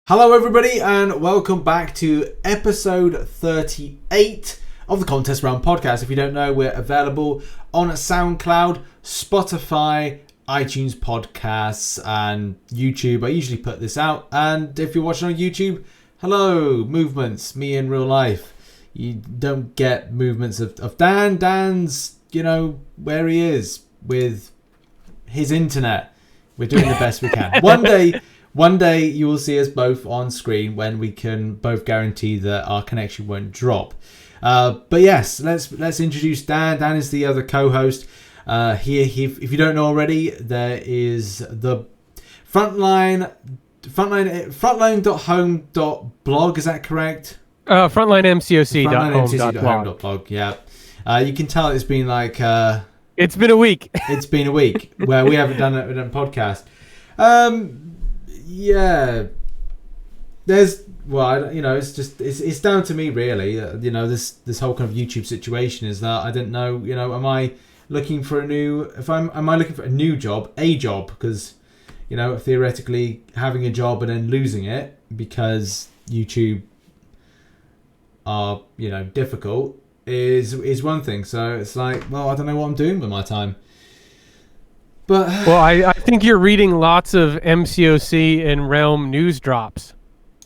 Hello everybody and welcome back to episode 38 of the Contest Realm podcast. If you don't know, we're available on SoundCloud, Spotify, iTunes podcasts and YouTube. I usually put this out, and if you're watching on YouTube, hello, movements, me in real life. You don't get movements of Dan. Dan's, where he is with his internet. We're doing the best we can. One day you will see us both on screen when we can both guarantee that our connection won't drop. But yes, let's introduce Dan. Dan is the other co-host. If you don't know already, there is the frontlinemcoc.home.blog. Is that correct? Frontlinemcoc.home.blog. Yeah. You can tell it's been like it's been a week. It's been a week where we haven't done a podcast. Yeah, it's down to me really. This whole kind of YouTube situation is that I didn't know. Am I looking for a new job? Because theoretically having a job and then losing it because YouTube are difficult is one thing. So it's like, well, I don't know what I'm doing with my time. But well, I think you're reading lots of MCOC and Realm news drops,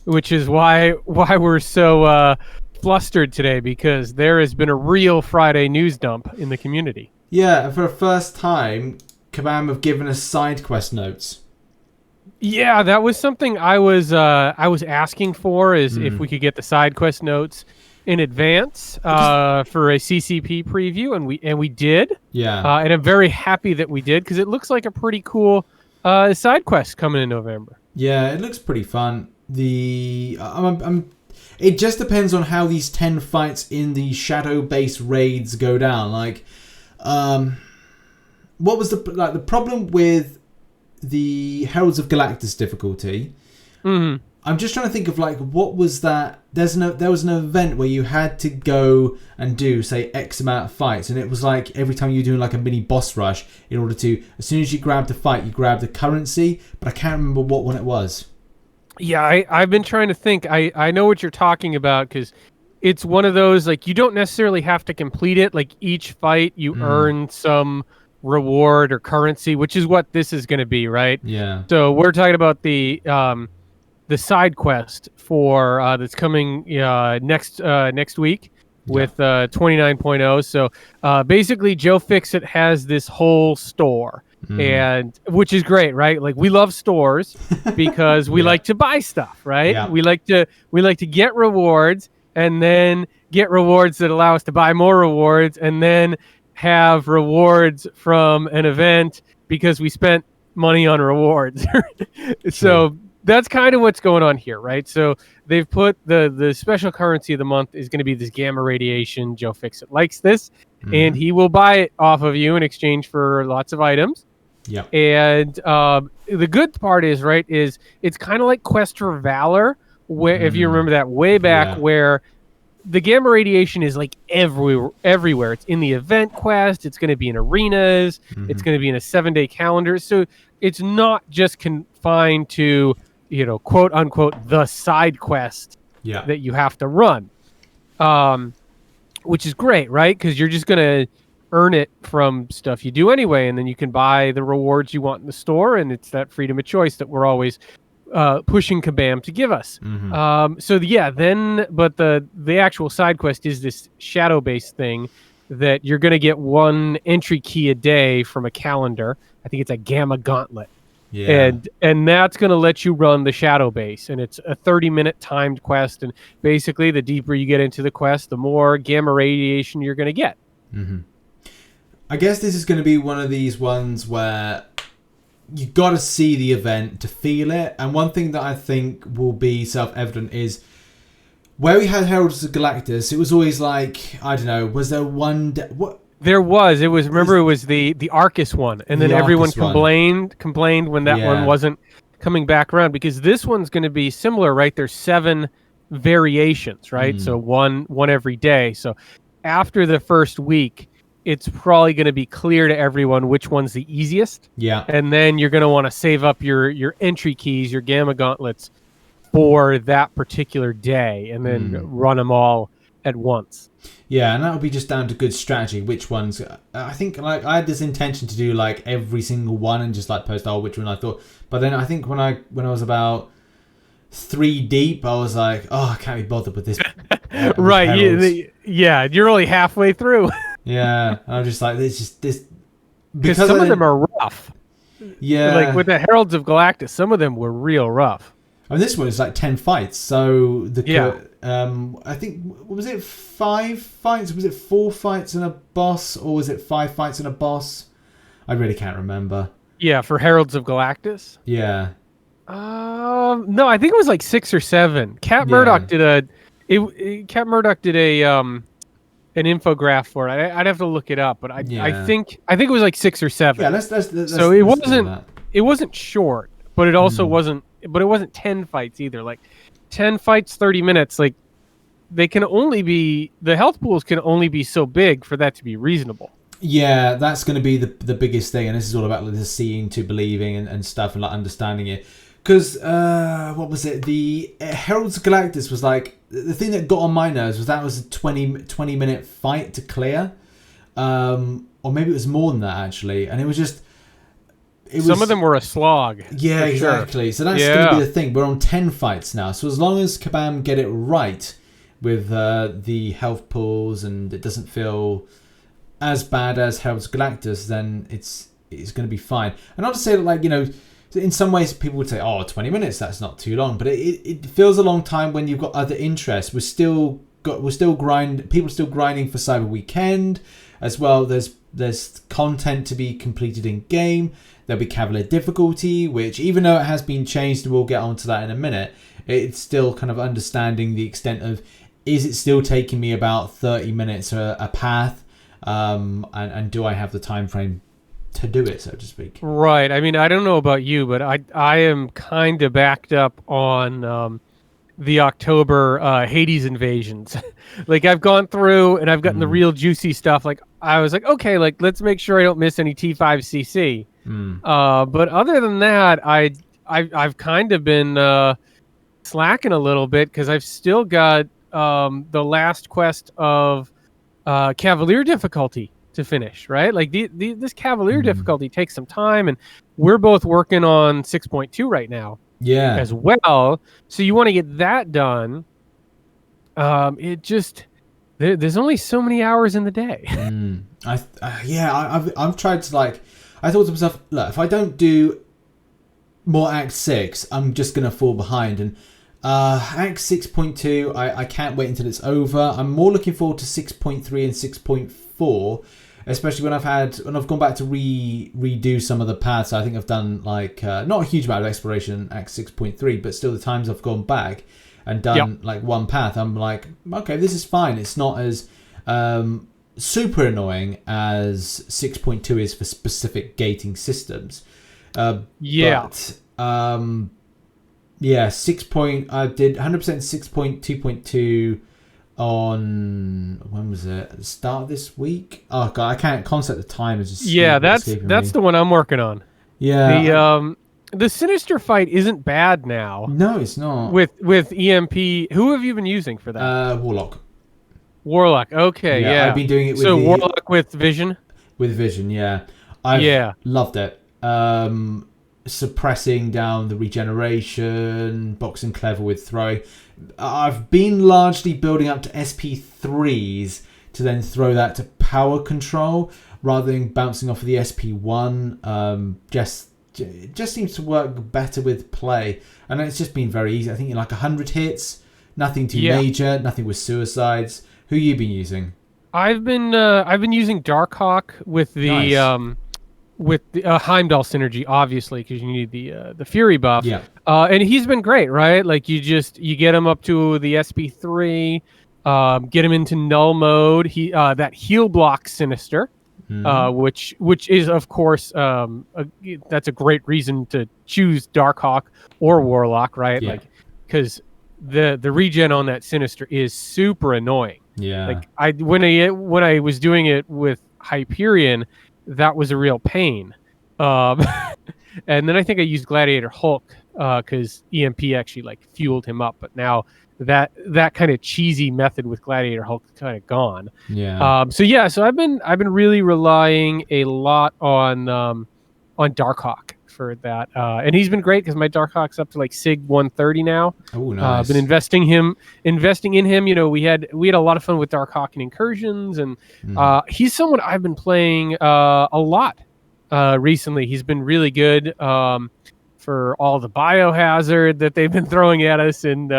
which is why we're so flustered today, because there has been a real Friday news dump in the community. Yeah, and for the first time, Kabam have given us side quest notes. Yeah, that was something I was asking for, is if we could get the side quest notes in advance for a CCP preview, and we did. Yeah. And I'm very happy that we did, because it looks like a pretty cool side quest coming in November. Yeah, it looks pretty fun. It just depends on how these 10 fights in the shadow-based raids go down. Like, what was the problem with the Heralds of Galactus difficulty? Mm-hmm. I'm just trying to think of what was that? There was an event where you had to go and do, say, X amount of fights, and it was like every time you were doing like a mini boss rush, in order to, as soon as you grabbed the fight, you grabbed the currency, but I can't remember what one it was. Yeah, I've been trying to think. I know what you're talking about, because it's one of those, like, you don't necessarily have to complete it. Like, each fight you earn some reward or currency, which is what this is going to be, right? Yeah. So we're talking about the side quest for that's coming next week with 29.0. So basically, Joe Fixit has this whole store, and which is great, right? Like, we love stores because we like to buy stuff, right? Yeah. We like to get rewards, and then get rewards that allow us to buy more rewards, and then have rewards from an event because we spent money on rewards. So that's kind of what's going on here, right? So they've put the special currency of the month is going to be this gamma radiation. Joe Fixit likes this, and he will buy it off of you in exchange for lots of items. Yeah. And the good part is, right, is it's kind of like Quest for Valor, where if you remember that way back, where the gamma radiation is like everywhere. It's in the event quest. It's going to be in arenas. It's going to be in a 7-day calendar. So it's not just confined to, quote unquote, the side quest that you have to run, which is great, right? Because you're just going to earn it from stuff you do anyway, and then you can buy the rewards you want in the store, and it's that freedom of choice that we're always pushing Kabam to give us. But the actual side quest is this shadow-based thing that you're going to get one entry key a day from a calendar. I think it's a Gamma Gauntlet. Yeah. And that's going to let you run the shadow base, and it's a 30-minute timed quest, and basically the deeper you get into the quest, the more gamma radiation you're going to get. I guess this is going to be one of these ones where you got to see the event to feel it. And one thing that I think will be self-evident is where we had Heralds of Galactus, it was always like, I don't know, was there one... It was the Arcus one, and then everyone complained when that one wasn't coming back around, because this one's going to be similar, right? There's 7 variations, right? So one every day. So after the first week, it's probably going to be clear to everyone which one's the easiest. Yeah. And then you're going to want to save up your entry keys, your Gamma Gauntlets, for that particular day, and then run them all at once. Yeah, and that would be just down to good strategy. Which ones? I think like I had this intention to do like every single one and just like post which one I thought. But then I think when I was about 3 deep, I was like, oh, I can't be bothered with this. Right? Yeah, you're only halfway through. Yeah, I'm just like this because some of them are rough. Yeah, like with the Heralds of Galactus, some of them were real rough. And this one is like 10 fights. So I think, was it 5 fights? Was it 4 fights and a boss, or was it 5 fights and a boss? I really can't remember. Yeah, for Heralds of Galactus. Yeah. No, I think it was like 6 or 7. Cat Murdoch did an infograph for it. I'd have to look it up, but I think it was like 6, or 7. Yeah, let's so it wasn't short, but it also wasn't. But it wasn't 10 fights either. Like 10 fights, 30 minutes. Like the health pools can only be so big for that to be reasonable. Yeah, that's going to be the biggest thing, and this is all about like, the seeing to believing and stuff, and like understanding it. Because what was it? The Heralds of Galactus was like the thing that got on my nerves was a 20 minute fight to clear, or maybe it was more than that actually, and it was just. Some of them were a slog. Yeah, exactly. Sure. So that's going to be the thing. We're on 10 fights now. So as long as Kabam get it right with the health pools and it doesn't feel as bad as Heralds of Galactus, then it's going to be fine. And not to say that, like, you know, in some ways people would say, 20 minutes, that's not too long. But it feels a long time when you've got other interests. People are still grinding for Cyber Weekend as well. There's content to be completed in game. There'll be Cavalier Difficulty, which even though it has been changed, and we'll get onto that in a minute, it's still kind of understanding the extent of, is it still taking me about 30 minutes a path, and do I have the time frame to do it, so to speak? Right. I mean, I don't know about you, but I am kind of backed up on the October Hades invasions. Like I've gone through and I've gotten the real juicy stuff. Like I was like, okay, like let's make sure I don't miss any T5CC. But other than that, I've kind of been slacking a little bit because I've still got the last quest of Cavalier Difficulty to finish. Right, like this Cavalier Difficulty takes some time, and we're both working on 6.2 right now. Yeah, as well. So you want to get that done. It just there's only so many hours in the day. I've tried to like. I thought to myself, look, if I don't do more Act 6, I'm just gonna fall behind. And Act 6.2, I can't wait until it's over. I'm more looking forward to 6.3 and 6.4. Especially when I've gone back to redo some of the paths. I think I've done like not a huge amount of exploration Act 6.3, but still the times I've gone back and done like one path, I'm like, okay, this is fine. It's not as super annoying as 6.2 is for specific gating systems. But 6 I did 100% 6.2.2 on, when was it? At the start of this week? Oh god, I can't concept the time. Is just that's the one I'm working on. Yeah. The Sinister fight isn't bad now. No, it's not. With EMP, who have you been using for that? Warlock. Okay, yeah. I've been doing it with Warlock with Vision. With Vision, yeah. I've loved it. Suppressing down the regeneration, boxing clever with throwing. I've been largely building up to SP3s to then throw that to power control rather than bouncing off of the SP1. It just seems to work better with play, and it's just been very easy. I think like 100 hits, nothing too major, nothing with suicides. Who you been using? I've been using Darkhawk with the with the Heimdall synergy, obviously, because you need the Fury buff. Yeah. And he's been great, right? Like you get him up to the SP3, get him into null mode. He that heal block Sinister, which is of course that's a great reason to choose Darkhawk or Warlock, right? Yeah. Like because the regen on that Sinister is super annoying. Yeah. Like when I was doing it with Hyperion, that was a real pain. And then I think I used Gladiator Hulk because EMP actually like fueled him up. But now that kind of cheesy method with Gladiator Hulk is kind of gone. Yeah. So I've been really relying a lot on Darkhawk for that, and he's been great because my Darkhawk's up to like Sig 130 now. Oh, nice. Been investing in him. You know, we had a lot of fun with Darkhawk and Incursions, and he's someone I've been playing a lot recently. He's been really good for all the biohazard that they've been throwing at us in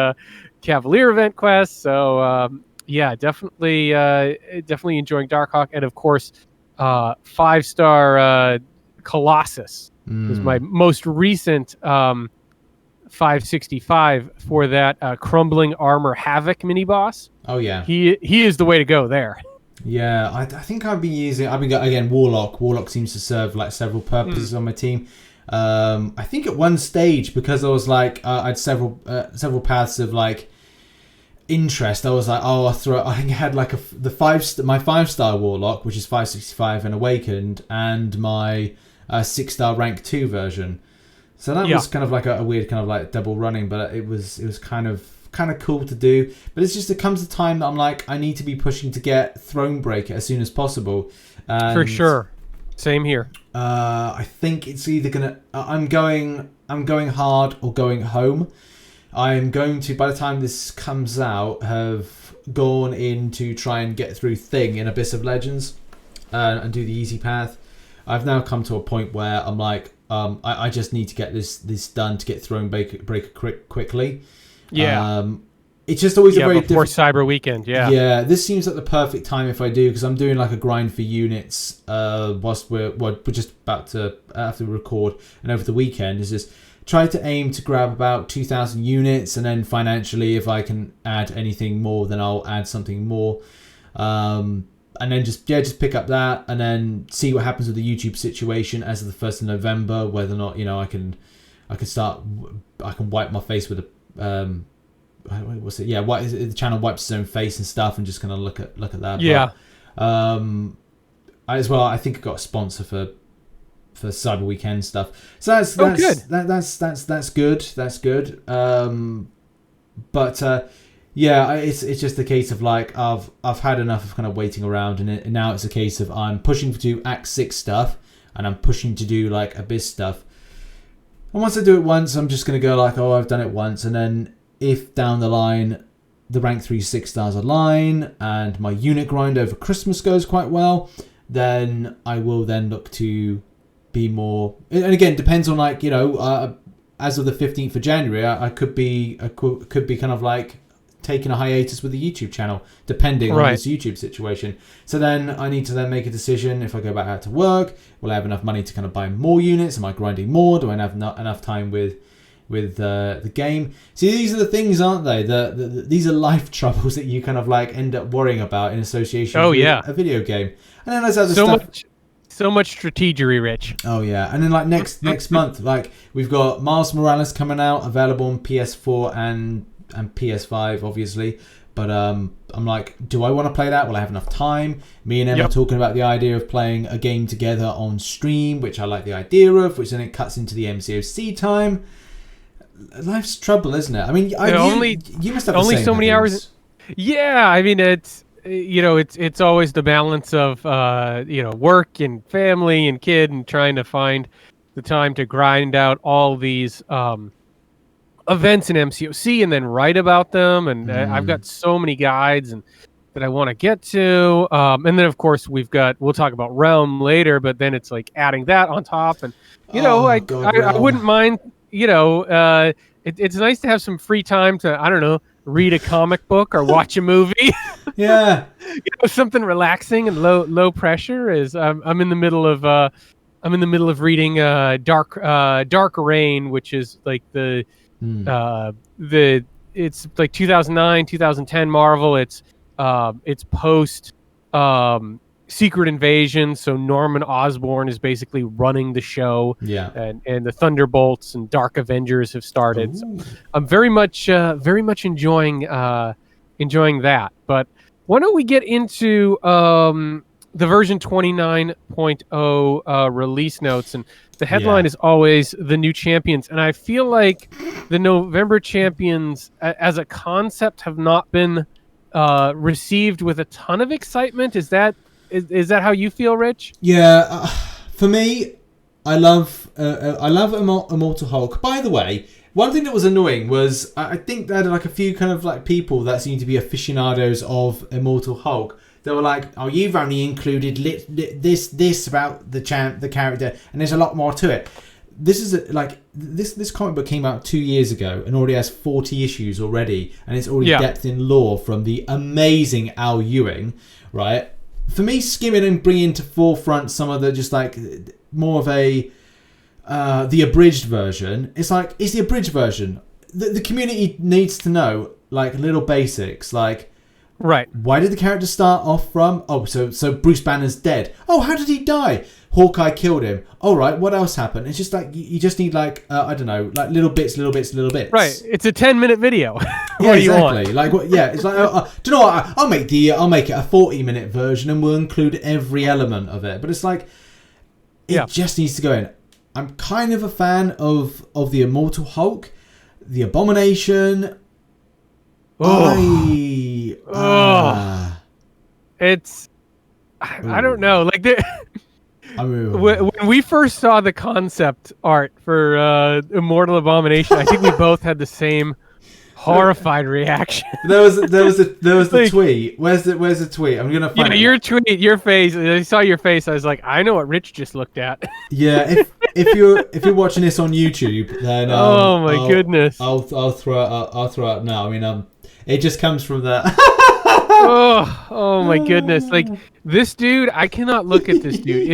Cavalier event quests. So yeah, definitely enjoying Darkhawk, and of course 5-star Colossus is my most recent 565 for that Crumbling Armor Havoc mini boss. Oh yeah, he is the way to go there. Yeah, I think I've been again Warlock. Warlock seems to serve like several purposes on my team. I think at one stage, because I was like I had several paths of like interest, I was like, oh, I think I had like my 5-star Warlock, which is 565 and Awakened, and my 6-star rank 2 version. So that was kind of like a weird kind of like double running, but it was kind of cool to do. But it's just, it comes a time that I'm like, I need to be pushing to get Thronebreaker as soon as possible. And for sure. Same here. I think it's either gonna I'm going hard or going home. I'm going to, by the time this comes out, have gone in to try and get through Thing in Abyss of Legends and do the easy path. I've now come to a point where I'm like, I just need to get this done to get Thronebreaker quickly. Yeah. It's just always a very before Cyber Weekend. Yeah. Yeah. This seems like the perfect time if I do, because I'm doing like a grind for units whilst we're just about to after we record, and over the weekend is just try to aim to grab about 2,000 units, and then financially, if I can add anything more, then I'll add something more. And then just pick up that, and then see what happens with the YouTube situation as of the 1st of November, whether or not, you know, I can wipe my face with a what's it? Yeah, the channel wipes its own face and stuff, and just kind of look at that. Yeah. But, as well, I think I got a sponsor for Cyber Weekend stuff. So that's good. That's good. That's good. But yeah, it's just a case of like I've had enough of kind of waiting around, and now it's a case of I'm pushing to do Act 6 stuff, and I'm pushing to do like Abyss stuff. And once I do it once, I'm just going to go like, oh, I've done it once, and then if down the line the rank 3 6-stars align and my unit grind over Christmas goes quite well, then I will then look to be more. And again, depends on like, you know, as of the 15th of January, I could be kind of like taking a hiatus with the YouTube channel, depending on this YouTube situation. So then I need to then make a decision. If I go back out to work, will I have enough money to kind of buy more units? Am I grinding more? Do I have enough time with the game? See, these are the things, aren't they? These are life troubles that you kind of like end up worrying about in association with a video game. And then there's other stuff. So much strategery, Rich. Oh yeah, and then like next month, like we've got Miles Morales coming out, available on PS4 and PS5, obviously. But I'm like, do I want to play that? Will I have enough time? Me and Emma are talking about the idea of playing a game together on stream, which I like the idea of, which then it cuts into the MCOC time. Life's trouble, isn't it? I mean, you must have only the same so many hours. Yeah, I mean, it's, you know, it's always the balance of you know, work and family and kid, and trying to find the time to grind out all these events in MCOC and then write about them. And I've got so many guides and that I want to get to. And then of course we'll talk about Realm later, but then it's like adding that on top. And you know, I wouldn't mind. You know, it's nice to have some free time to, I don't know, read a comic book or watch a movie. Yeah, you know, something relaxing and low pressure. Is I'm in the middle of reading Dark Reign, which is like it's like 2009 2010 Marvel. It's post Secret Invasion, so Norman Osborn is basically running the show. Yeah, and the Thunderbolts and Dark Avengers have started. So I'm very much enjoying that. But why don't we get into the version 29.0 release notes? And The headline is always the new champions, and I feel like the November champions as a concept have not been received with a ton of excitement. Is that how you feel, Rich? Yeah, for me, I love Immortal Hulk. By the way, one thing that was annoying was I think there had like a few kind of like people that seem to be aficionados of Immortal Hulk. They were like, "Oh, you've only included this about the character, and there's a lot more to it." This is this comic book came out 2 years ago and already has 40 issues already, and it's already depth in lore from the amazing Al Ewing, right? For me, skimming and bringing to forefront some of the just like more of a the abridged version. It's like, it's the abridged version. The community needs to know like little basics, like. Right. Why did the character start off from? Oh, so Bruce Banner's dead. Oh, how did he die? Hawkeye killed him. All right, what else happened? It's just like you just need like I don't know, like little bits. Right. It's a 10-minute video. What yeah, do you exactly. want? Like what? Yeah, it's like do you know what? I'll make it a 40-minute version, and we'll include every element of it. But it's like it just needs to go in. I'm kind of a fan of the Immortal Hulk, the Abomination. It's I don't know, like when we first saw the concept art for Immortal Abomination, I think we both had the same horrified reaction. There was the like, tweet. Where's the tweet? I'm gonna find your tweet, your face. I saw your face. I was like, I know what Rich just looked at. Yeah, if you're watching this on YouTube, then oh my goodness, I'll throw it out now. I mean, it just comes from the. oh my goodness! Like this dude, I cannot look at this dude.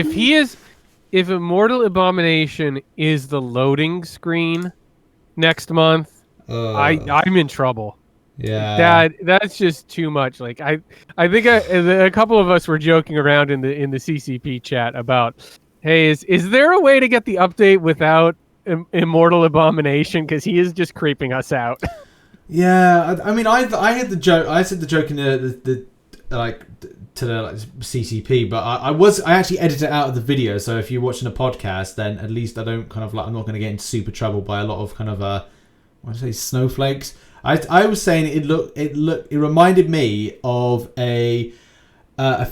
If Immortal Abomination is the loading screen next month, I'm in trouble. Yeah, that's just too much. Like I think a couple of us were joking around in the CCP chat about, hey, is there a way to get the update without Immortal Abomination, because he is just creeping us out. Yeah, I mean, I had the joke. I said the joke in the to the CCP, but I actually edited it out of the video. So if you're watching a podcast, then at least I don't kind of like, I'm not going to get into super trouble by a lot of kind of what do I say, snowflakes. I was saying it reminded me of a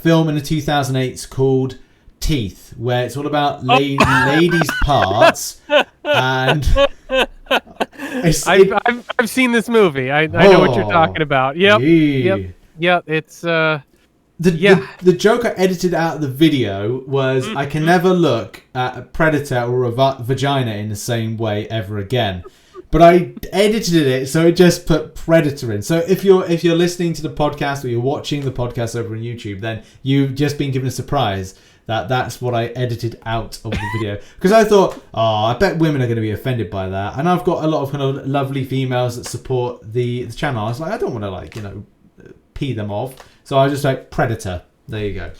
film in the 2008s called Teeth, where it's all about ladies' parts, and I've seen this movie. I know what you're talking about. Yep. It's The joke I edited out of the video was I can never look at a predator or a vagina in the same way ever again. But I edited it so it just put predator in. So if you're listening to the podcast or you're watching the podcast over on YouTube, then you've just been given a surprise that's what I edited out of the video. Because I thought, I bet women are going to be offended by that. And I've got a lot of kind of lovely females that support the channel. I was like, I don't want to pee them off. So I was just like, predator. There you go.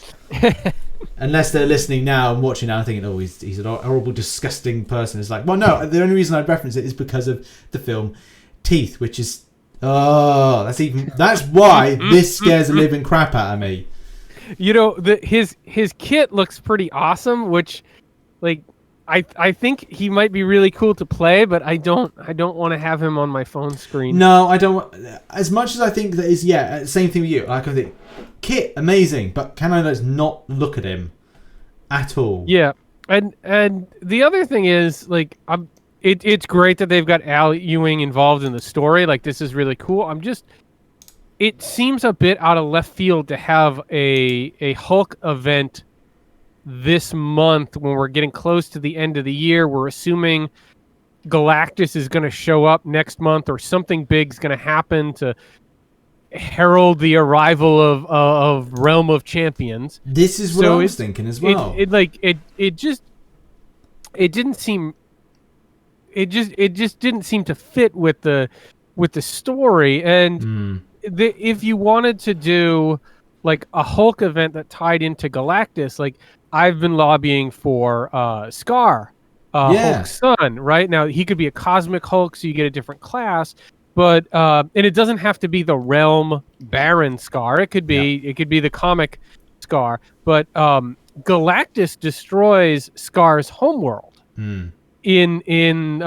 Unless they're listening now and watching now thinking, he's a horrible, disgusting person. It's like, well, no, the only reason I reference it is because of the film Teeth, which is, that's why this scares the living crap out of me. You know, his kit looks pretty awesome, which, like, I think he might be really cool to play, but I don't want to have him on my phone screen. No, I don't. As much as I think that is, same thing with you. Like, I think kit amazing, but can I just not look at him at all? Yeah, and the other thing is, like, it's great that they've got Al Ewing involved in the story. Like, this is really cool. It seems a bit out of left field to have a Hulk event this month when we're getting close to the end of the year. We're assuming Galactus is going to show up next month, or something big's going to happen to herald the arrival of Realm of Champions. This is what I was thinking as well. It just didn't seem to fit with the story. And if you wanted to do like a Hulk event that tied into Galactus, like, I've been lobbying for Scar, Hulk's son. Right now, he could be a cosmic Hulk, so you get a different class. But and it doesn't have to be the Realm Baron Scar. It could be the comic Scar. But Galactus destroys Scar's homeworld, in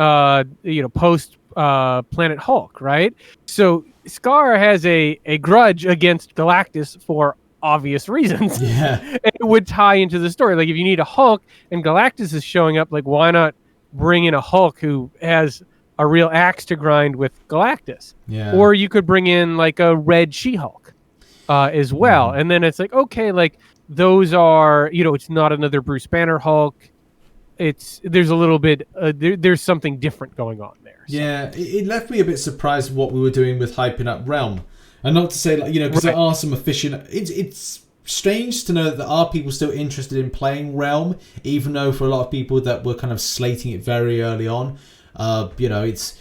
post Planet Hulk, right? So Scar has a grudge against Galactus for obvious reasons. Yeah. It would tie into the story. Like if you need a Hulk and Galactus is showing up, like why not bring in a Hulk who has a real axe to grind with Galactus? Yeah. Or you could bring in like a red She-Hulk as well. And then it's like, okay, like those are, it's not another Bruce Banner Hulk. There's a little bit, there's something different going on there. So. Yeah, it left me a bit surprised what we were doing with hyping up Realm. And not to say, like, because there are some efficient... It's strange to know that there are people still interested in playing Realm, even though for a lot of people that were kind of slating it very early on. It's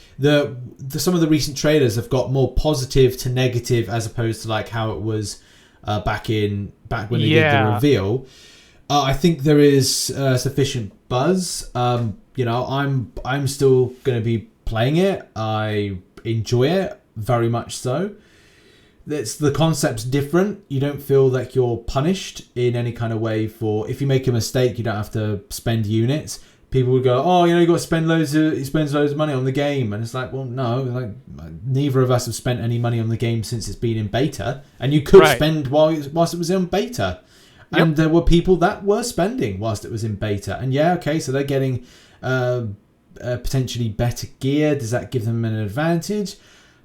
some of the recent trailers have got more positive to negative as opposed to like how it was back when they did the reveal. I think there is sufficient buzz. I'm still going to be playing it. I enjoy it very much so. The concept's different. You don't feel like you're punished in any kind of way for if you make a mistake. You don't have to spend units. People would go, oh, you got to spend he spends loads of money on the game, and it's like, well, no, like neither of us have spent any money on the game since it's been in beta, and you could spend whilst it was in beta. And there were people that were spending whilst it was in beta. And so they're getting potentially better gear. Does that give them an advantage?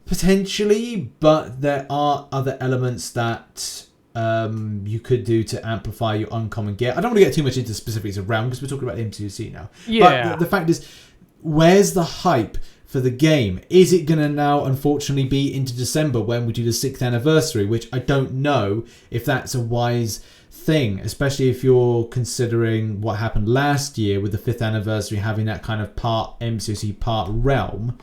Potentially, but there are other elements that you could do to amplify your uncommon gear. I don't want to get too much into specifics of Realm because we're talking about MCOC now. Yeah. But the fact is, where's the hype for the game? Is it going to now, unfortunately, be into December when we do the 6th anniversary, which I don't know if that's a wise thing, especially if you're considering what happened last year with the 5th anniversary having that kind of part MCOC, part Realm.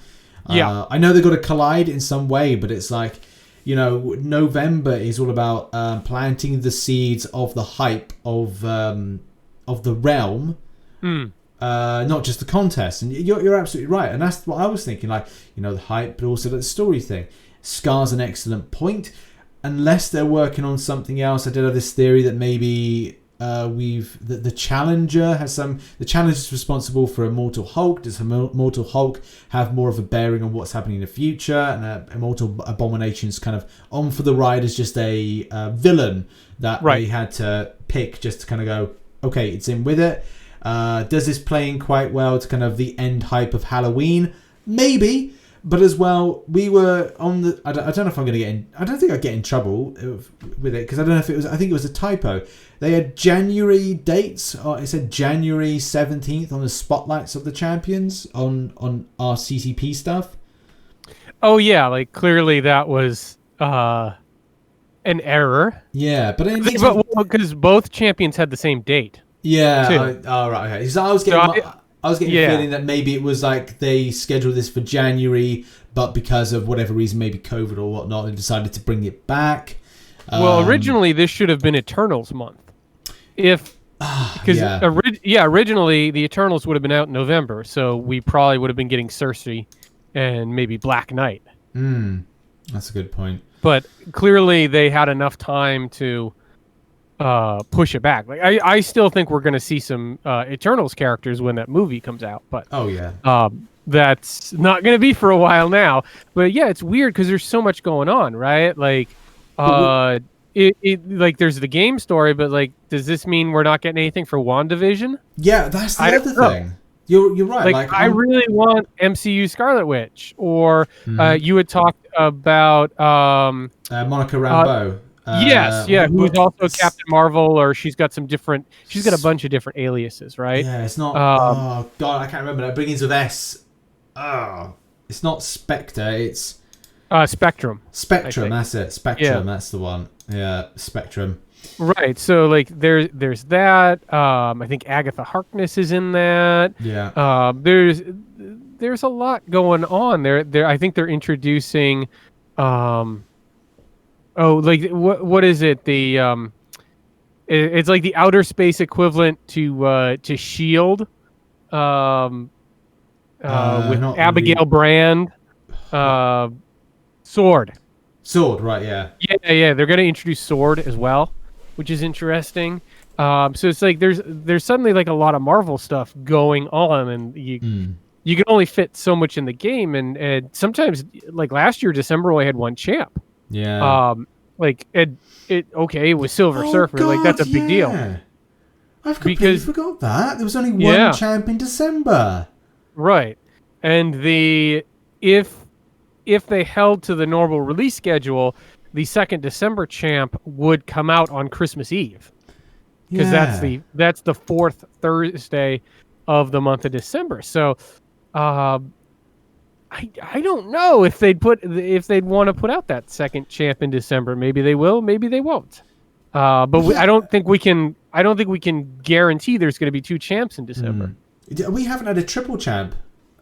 I know they've got to collide in some way, but it's like, November is all about planting the seeds of the hype of the Realm, not just the contest. And you're absolutely right, and that's what I was thinking. Like, the hype, but also the story thing. Scar's an excellent point. Unless they're working on something else, I did have this theory that maybe the Challenger has some. The Challenger is responsible for Immortal Hulk. Does Immortal Hulk have more of a bearing on what's happening in the future? And Immortal Abomination's kind of on for the ride as just a villain that they had to pick just to kind of go, okay, it's in with it. Does this play in quite well to kind of the end hype of Halloween? Maybe. But as well, we were on the... I don't know if I'm going to get in... I don't think I'd get in trouble with it, because I don't know if it was... I think it was a typo. They had January dates. It said January 17th on the Spotlights of the Champions on our CCP stuff. Oh, yeah. Like, clearly that was an error. Yeah, but... Because both champions had the same date. Yeah. Right, okay. So I was getting... I was getting a feeling that maybe it was like they scheduled this for January, but because of whatever reason, maybe COVID or whatnot, they decided to bring it back. Well, originally this should have been Eternals month. Originally the Eternals would have been out in November, so we probably would have been getting Cersei and maybe Black Knight. That's a good point. But clearly they had enough time to push it back. Like I still think we're going to see some Eternals characters when that movie comes out, but that's not going to be for a while now. But yeah, it's weird because there's so much going on, right? Like like there's the game story, but like, does this mean we're not getting anything for WandaVision? Yeah, that's the other thing. You're right. Like I really want MCU Scarlet Witch, or you had talked about Monica Rambeau. Who's also Captain Marvel, or she's got a bunch of different aliases, right? Yeah, it's not. Oh God, I can't remember. It begins with S. It's not Spectre. It's Spectrum. Spectrum. That's it. Spectrum. Yeah. That's the one. Yeah, Spectrum. Right. So like there's that. I think Agatha Harkness is in that. Yeah. There's a lot going on there. I think they're introducing. What is it? It's like the outer space equivalent to SHIELD, with Abigail Brand, Sword. Sword, right? Yeah. Yeah. They're going to introduce Sword as well, which is interesting. So it's like there's suddenly like a lot of Marvel stuff going on, and you can only fit so much in the game, and sometimes like last year December I had one champ. Yeah. Like it was Silver Surfer. Like that's a big deal. I've completely forgot that. There was only one champ in December. Right. And if they held to the normal release schedule, the second December champ would come out on Christmas Eve. Because that's the fourth Thursday of the month of December. So I don't know if they'd want to put out that second champ in December. Maybe they will, maybe they won't. I don't think we can guarantee there's going to be two champs in December. We haven't had a triple champ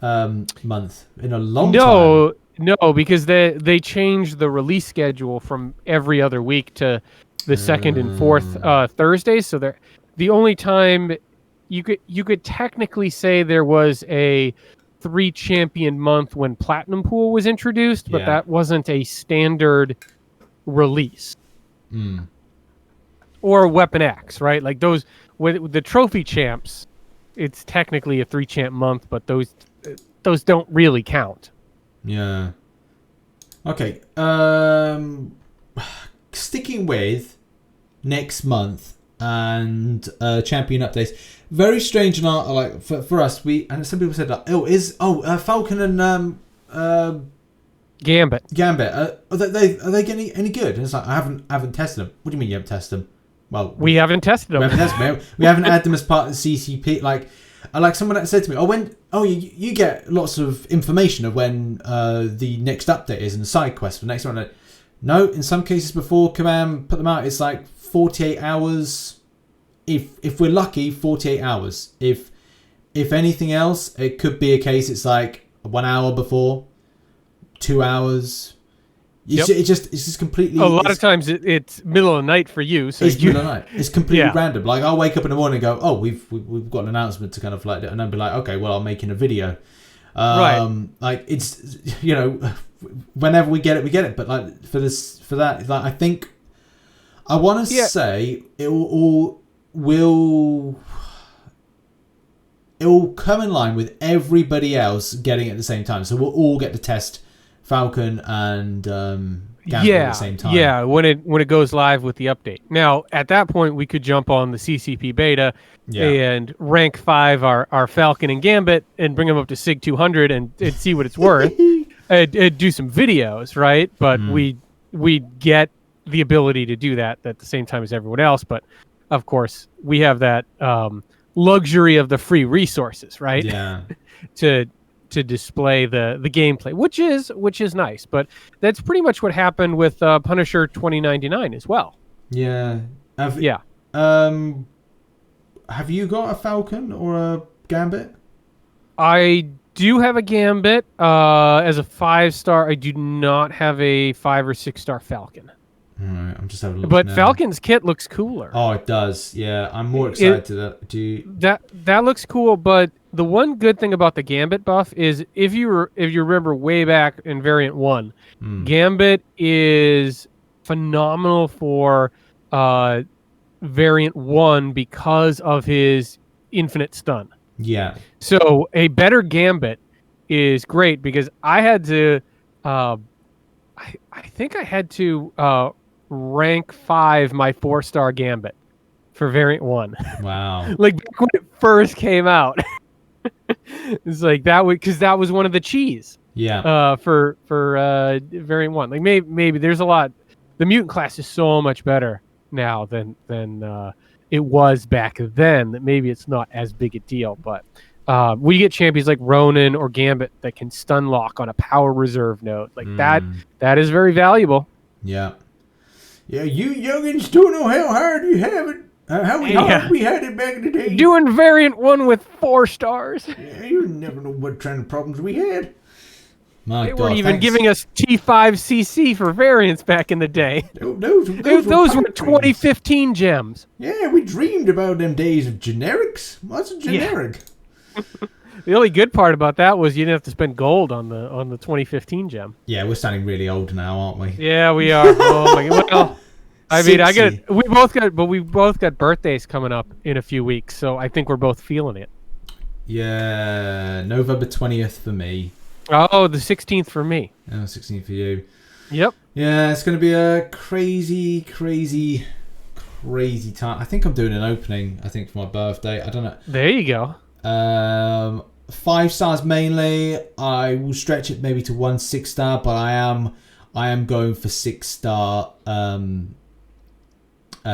month in a long time. No, because they changed the release schedule from every other week to the second and fourth Thursdays. So the only time you could technically say there was a 3 champion month when Platinum Pool was introduced, but that wasn't a standard release. Or Weapon X, right? Like those with the trophy champs, it's technically a 3 champ month, but those don't really count. Yeah. Okay. Sticking with next month and champion updates. Very strange and like for us. Some people said like, Falcon and Gambit. Are they getting any good? And it's like I haven't tested them. What do you mean you haven't tested them? Well, we haven't tested them. We haven't had them as part of the CCP. Like someone that said to me, you get lots of information of when the next update is and the side quest for the next one. No, in some cases before Command put them out, it's like 48 hours. If we're lucky, 48 hours. If anything else, it could be a case it's like 1 hour before, 2 hours. It's just completely. A lot of times it's middle of the night for you. So it's middle of the night. It's completely random. Like I'll wake up in the morning and go, oh, we've got an announcement to kind of like, and then be like, okay, well, I'm making a video. Right. Like it's whenever we get it. But like for that, like I think I want to say it will come in line with everybody else getting it at the same time. So we'll all get to test Falcon and Gambit at the same time. Yeah, when it goes live with the update. Now, at that point, we could jump on the CCP beta and rank 5 our Falcon and Gambit and bring them up to SIG 200 and see what it's worth and do some videos, right? But we get the ability to do that at the same time as everyone else. But, of course, we have that luxury of the free resources, right? Yeah. to display the gameplay, which is nice, but that's pretty much what happened with Punisher 2099 as well. Yeah. Have you got a Falcon or a Gambit? I do have a Gambit as a 5-star. I do not have a 5 or 6-star Falcon. All right, I'm just having a look. But now. Falcon's kit looks cooler. Oh, it does. Yeah, I'm more excited to that. That looks cool, but the one good thing about the Gambit buff is if you remember way back in Variant 1, Gambit is phenomenal for Variant 1 because of his infinite stun. Yeah. So a better Gambit is great because I had to I think I had to rank 5 my 4-star Gambit for Variant 1. Wow. Like back when it first came out. It's like because that was one of the cheese. Yeah. For Variant 1. Like maybe there's a lot. The mutant class is so much better now than it was back then that maybe it's not as big a deal. But we get champions like Ronin or Gambit that can stun lock on a power reserve node. Like that is very valuable. Yeah. Yeah, you youngins don't know how hard you have it. How hard we had it back in the day. Doing Variant 1 with 4 stars. Yeah, you never know what kind of problems we had. They weren't even giving us T5CC for variants back in the day. Those were 2015 gems. Yeah, we dreamed about them days of generics. What's a generic? Yeah. The only good part about that was you didn't have to spend gold on the 2015 gem. Yeah, we're sounding really old now, aren't we? Yeah, we are. Oh my god. Well, I mean, 60. we both got birthdays coming up in a few weeks, so I think we're both feeling it. Yeah, November 20th for me. Oh, the 16th for me. Oh, 16th for you. Yep. Yeah, it's going to be a crazy time. I think I'm doing an opening, I think, for my birthday. I don't know. There you go. 5 stars mainly. I will stretch it maybe to 1 6-star, but I am going for 6-star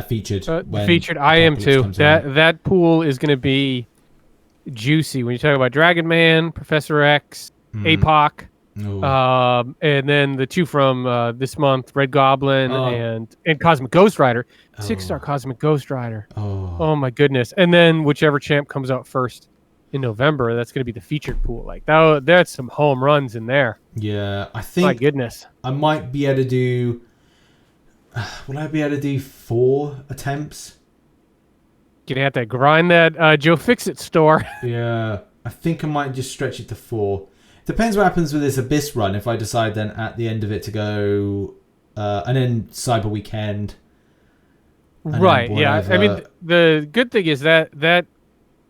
featured. Featured, I am too. That pool is going to be juicy when you talk about Dragon Man, Professor X, APOC, and then the 2 from this month, Red Goblin and Cosmic Ghost Rider. 6-star Cosmic Ghost Rider. Oh my goodness! And then whichever champ comes out first in November, that's going to be the featured pool. Like that's some home runs in there. Yeah, I think. My goodness. I might be able to do. Will I be able to do 4 attempts? You're gonna have to grind that Joe Fixit store. Yeah, I think I might just stretch it to 4. Depends what happens with this Abyss run. If I decide then at the end of it to go, and then Cyber Weekend. Right. Yeah. I mean, the good thing is that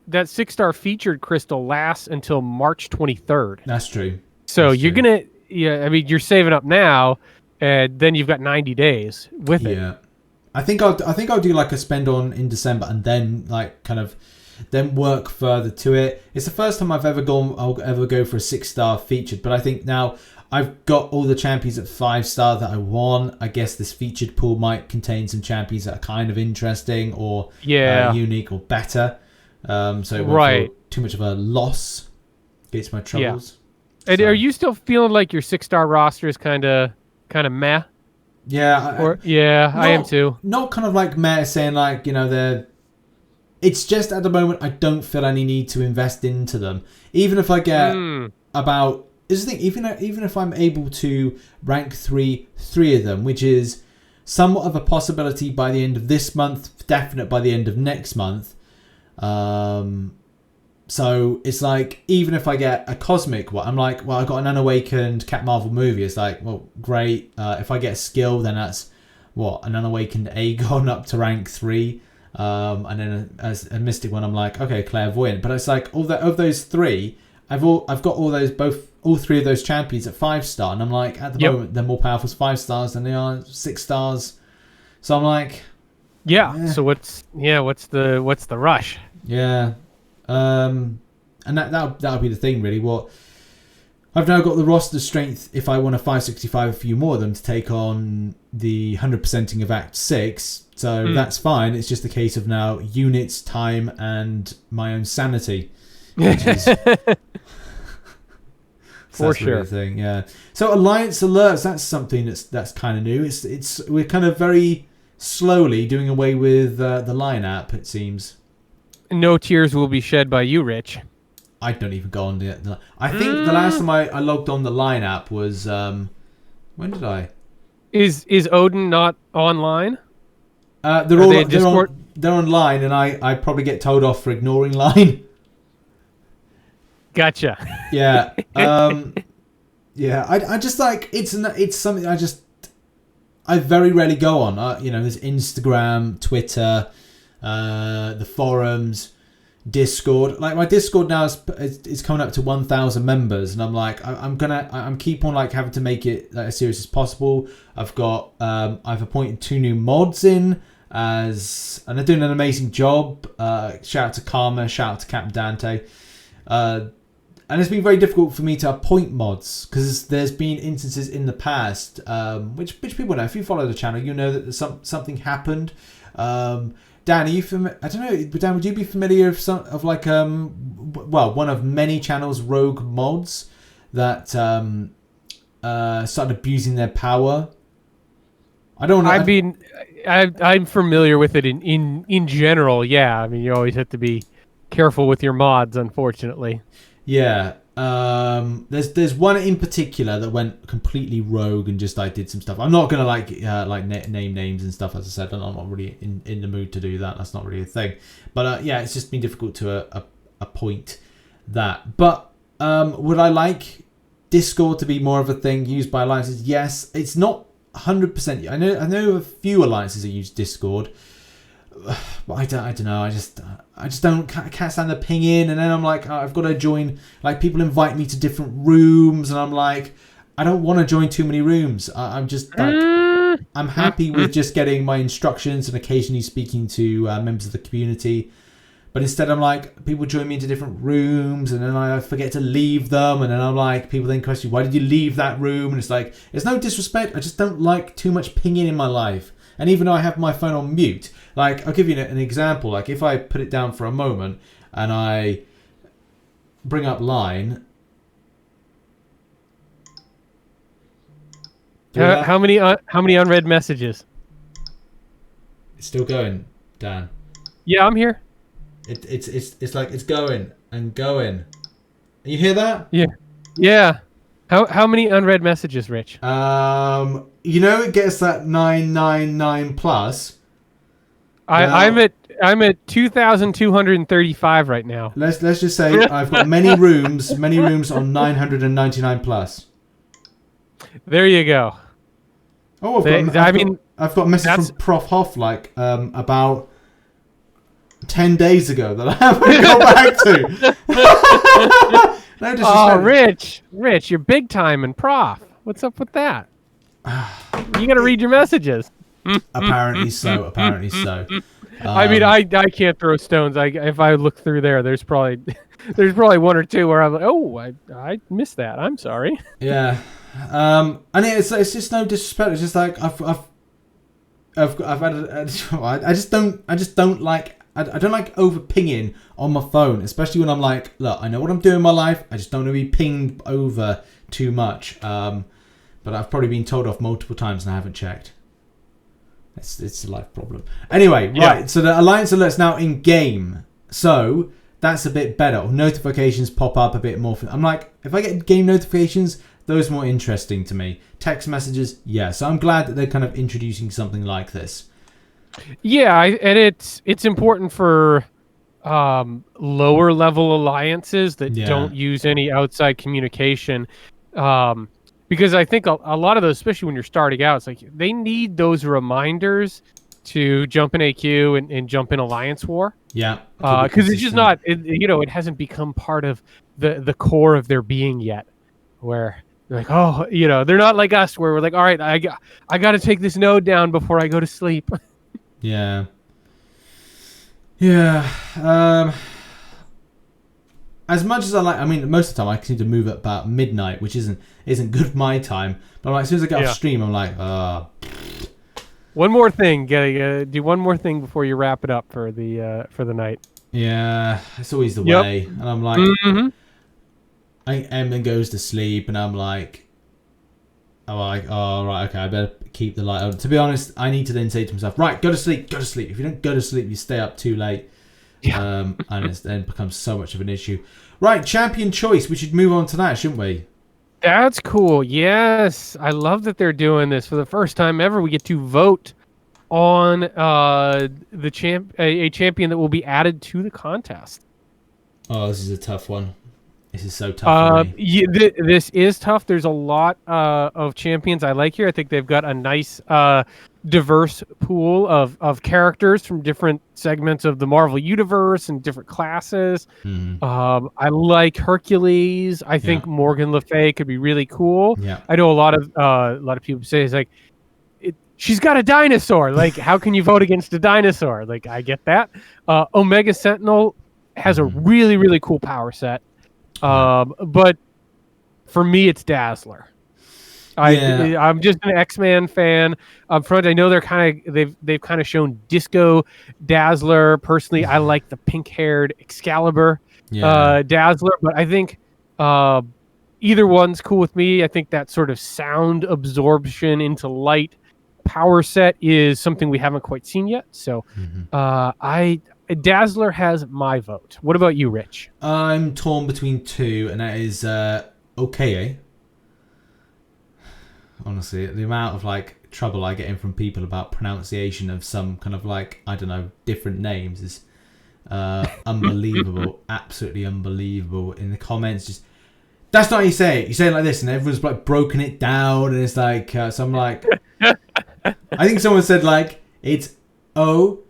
6-star featured crystal lasts until March 23rd. That's true. So That's you're true. gonna, I mean, you're saving up now, and then you've got 90 days with it. Yeah. I think I'll do like a spend on in December and then like kind of then work further to it. It's the first time I'll ever go for a 6-star featured, but I think now I've got all the champions at 5-star that I want. I guess this featured pool might contain some champions that are kind of interesting or unique or better. So it won't feel too much of a loss against my troubles. Yeah. And are you still feeling like your 6-star roster is kind of meh? Yeah. I am too. Not kind of like meh, saying like, it's just at the moment I don't feel any need to invest into them. Even if I get about... This is the thing, even if I'm able to rank 3 of them, which is somewhat of a possibility by the end of this month, definite by the end of next month. So it's like, even if I get a cosmic one, I'm like, well, I got an unawakened Cat Marvel movie. It's like, well, great. If I get a skill, then that's an unawakened Aegon up to rank 3. And then as a mystic one, I'm like, okay, clairvoyant. But it's like of those 3, I've got all 3 of those champions at 5-star, and I'm like, at the moment they're more powerful as 5-stars than they are 6 stars. So I'm like, So what's the rush? Yeah, and that'll be the thing really. What I've now got the roster strength if I want a 565 a few more of them to take on the 100%ing of Act 6. So that's fine. It's just a case of now units, time, and my own sanity. Which is for sure. Really thing, yeah. So Alliance alerts, that's something that's kind of new. We're kind of very slowly doing away with the Line app, it seems. No tears will be shed by you, Rich. I don't even go on the I think the last time I logged on the Line app was when did I? Is Odin not online? They're online, and I probably get told off for ignoring Line. Gotcha. Yeah. Yeah. I just like it's something I very rarely go on. There's Instagram, Twitter, the forums, Discord. Like my Discord now is coming up to 1,000 members, and I'm like, I'm keep on like having to make it like, as serious as possible. I've appointed 2 new mods in and they're doing an amazing job. Shout out to Karma, shout out to Captain Dante. And it's been very difficult for me to appoint mods because there's been instances in the past, which people know. If you follow the channel, you know that something happened. Dan, are you I don't know. Dan, would you be familiar of one of many channels' rogue mods that started abusing their power? I don't know. I'm familiar with it in general. Yeah, I mean, you always have to be careful with your mods, unfortunately. Yeah, there's one in particular that went completely rogue and just did some stuff. I'm not gonna name names and stuff. As I said, I'm not really in the mood to do that. That's not really a thing. But it's just been difficult to appoint that. But would I like Discord to be more of a thing used by alliances? Yes, it's not 100%. I know a few alliances that use Discord, but I don't know. I just can't stand the ping-in, and then I'm like, oh, I've got to join. Like, people invite me to different rooms, and I'm like, I don't want to join too many rooms. I'm just like, I'm happy with just getting my instructions and occasionally speaking to members of the community. But instead, I'm like, people join me into different rooms, and then I forget to leave them, and then I'm like, people then question, why did you leave that room? And it's like, it's no disrespect, I just don't like too much pinging in my life. And even though I have my phone on mute, like, I'll give you an example. Like, if I put it down for a moment and I bring up line. How many unread messages? It's still going, Dan. Yeah, I'm here. It's like it's going and going. You hear that? Yeah. How many unread messages, Rich? It gets that 999 plus. I'm at 2,235 right now. Let's just say I've got many rooms on 999 plus. There you go. Oh, I've got a message from Prof Hoff about 10 days ago that I haven't got back to. No disrespect. Oh, Rich, you're big time and Prof. What's up with that? You got to read your messages. Apparently so. I can't throw stones. If I look through there, there's probably one or two where I'm like, oh, I missed that. I'm sorry. Yeah. And it's just no disrespect. It's just like I've had I just don't like. I don't like over pinging on my phone, especially when I'm like, look, I know what I'm doing in my life. I just don't want to be pinged over too much. But I've probably been told off multiple times and I haven't checked. It's a life problem. Anyway, right. So the Alliance alert's now in game. So that's a bit better. Notifications pop up a bit more. I'm like, if I get game notifications, those are more interesting to me. Text messages, yeah. So I'm glad that they're kind of introducing something like this. Yeah, and it's important for lower level alliances that don't use any outside communication, because I think a lot of those, especially when you're starting out, it's like they need those reminders to jump in AQ and jump in Alliance War. Yeah, because it's just not, it hasn't become part of the core of their being yet, where they're like, oh, they're not like us where we're like, all right, I got to take this node down before I go to sleep. Yeah. As much as most of the time I seem to move at about midnight, which isn't good my time. But as soon as I get off stream, I'm like, One more thing, gotta do one more thing before you wrap it up for the night. Yeah, it's always the way, and I'm like, Emma goes to sleep, and I'm like, right, okay, I better keep the light on. To be honest, I need to then say to myself, right, go to sleep. If you don't go to sleep, you stay up too late. And it then becomes so much of an issue. Right, champion choice. We should move on to that, shouldn't we? That's cool. Yes, I love that they're doing this for the first time ever. We get to vote on a champion that will be added to the contest. Oh, this is a tough one. This is so tough for me. This is tough. There's a lot of champions I like here. I think they've got a nice, diverse pool of characters from different segments of the Marvel Universe and different classes. I like Hercules. I think Morgan Le Fay could be really cool. Yeah. I know a lot of people say it's like, she's got a dinosaur. Like, how can you vote against a dinosaur? Like, I get that. Omega Sentinel has a really, really cool power set. But for me, it's Dazzler. I'm just an X-Man fan up front. I know they've kind of shown Disco Dazzler. Personally, I like the pink-haired Excalibur Dazzler, but I think either one's cool with me. I think that sort of sound absorption into light power set is something we haven't quite seen yet. So Dazzler has my vote. What about you, Rich? I'm torn between two, and that is okay. Honestly, the amount of trouble I get in from people about pronunciation of some kind of different names is unbelievable. Absolutely unbelievable. In the comments, just that's not how you say it. You say it like this, and everyone's broken it down, and it's like so I'm like, I think someone said like it's O-K-A.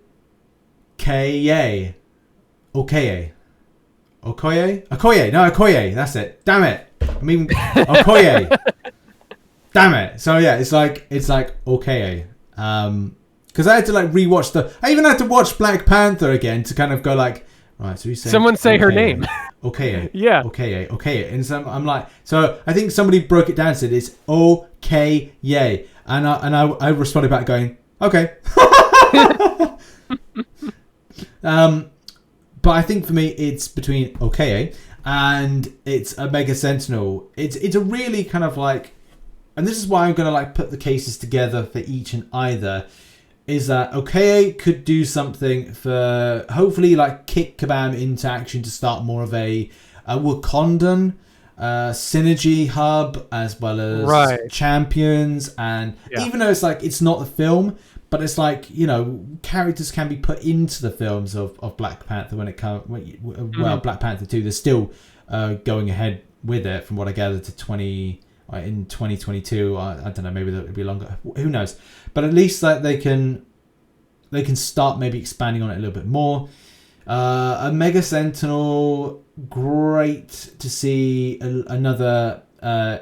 Okoye. Okoye? Okoye. No, Okoye. That's it. Damn it. I mean, Okoye. Damn it. So yeah, it's like Okoye. Because I had to like rewatch I even had to watch Black Panther again to kind of go like, right, so you say someone say her name. Okay. Yeah. Okay. And so I'm like, so I think somebody broke it down and said it's okay, yay. And I responded back going, okay. But I think for me it's between okay and it's a Mega Sentinel. It's a really kind of like, and this is why I'm gonna like put the cases together for each and either. Is that okay? Could do something for hopefully like kick Kabam into action to start more of a Wakandan synergy hub as well as champions, and even though it's like it's not the film, but it's like, you know, characters can be put into the films of Black Panther when it comes. Well, Black Panther 2, they're still going ahead with it from what I gathered to 2022. I don't know, maybe it'll be longer. Who knows? But at least that they can start maybe expanding on it a little bit more. A Mega Sentinel, great to see another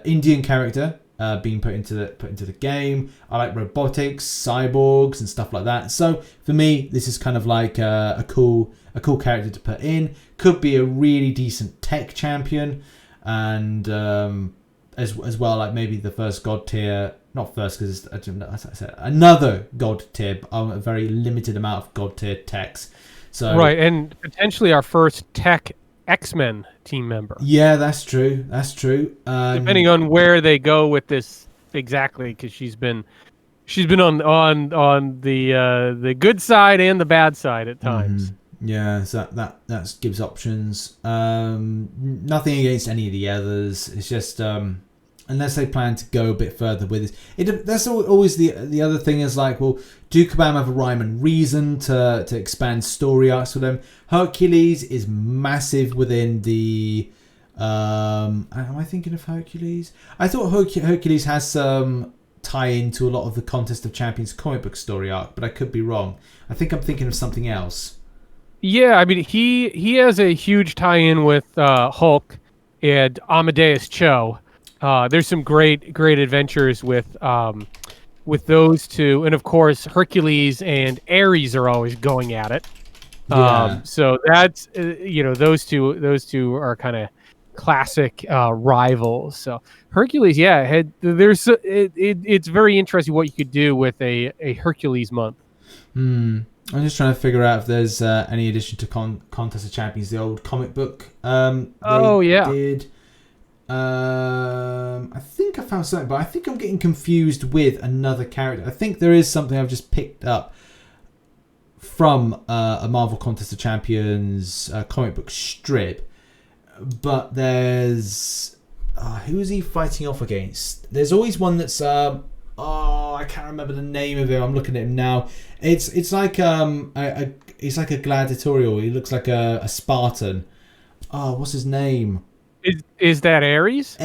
Indian character being put into the game. I like robotics, cyborgs, and stuff like that. So for me, this is kind of like a cool character to put in. Could be a really decent tech champion, and as well, like maybe the first god tier. Not first, because I said another god tier, a very limited amount of god tier techs. So right, and potentially our first tech X-Men team member. Yeah, that's true. Depending on where they go with this exactly, because she's been on the good side and the bad side at times. Yeah, so that gives options. Nothing against any of the others. It's just unless they plan to go a bit further with it. That's always the other thing is like, well, do Kabam have a rhyme and reason to expand story arcs for them? Hercules is massive within the... am I thinking of Hercules? I thought Hercules has some tie-in to a lot of the Contest of Champions comic book story arc, but I could be wrong. I think I'm thinking of something else. Yeah, I mean, he has a huge tie-in with Hulk and Amadeus Cho. There's some great adventures with those two, and of course Hercules and Ares are always going at it. Yeah. So that's those two are kind of classic rivals. So Hercules, it's very interesting what you could do with a Hercules month. I'm just trying to figure out if there's any addition to Contest of Champions, the old comic book. Did. I think I found something, but I think I'm getting confused with another character. I think there is something I've just picked up from a Marvel Contest of Champions comic book strip, but there's who is he fighting off against? There's always one that's I can't remember the name of him. I'm looking at him now. It's like it's like a gladiatorial. He looks like a Spartan. What's his name? Is that Ares?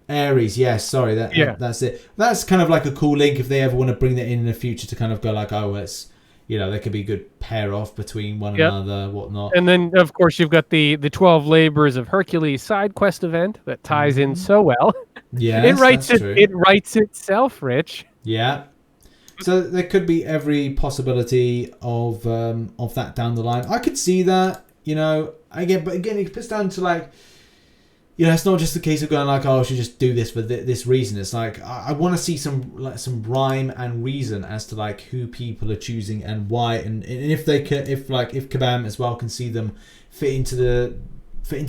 Ares, yes. Sorry, that's it. That's kind of like a cool link if they ever want to bring that in the future to kind of go like, it's, they could be a good pair off between one another, whatnot. And then of course you've got the 12 Labors of Hercules side quest event that ties in so well. Yeah, it writes itself, Rich. Yeah. So there could be every possibility of that down the line. I could see that, but again, it puts down to like. It's not just a case of going like, I should just do this for this reason. It's like I want to see some rhyme and reason as to like who people are choosing and why, and if Kabam as well can see them fit into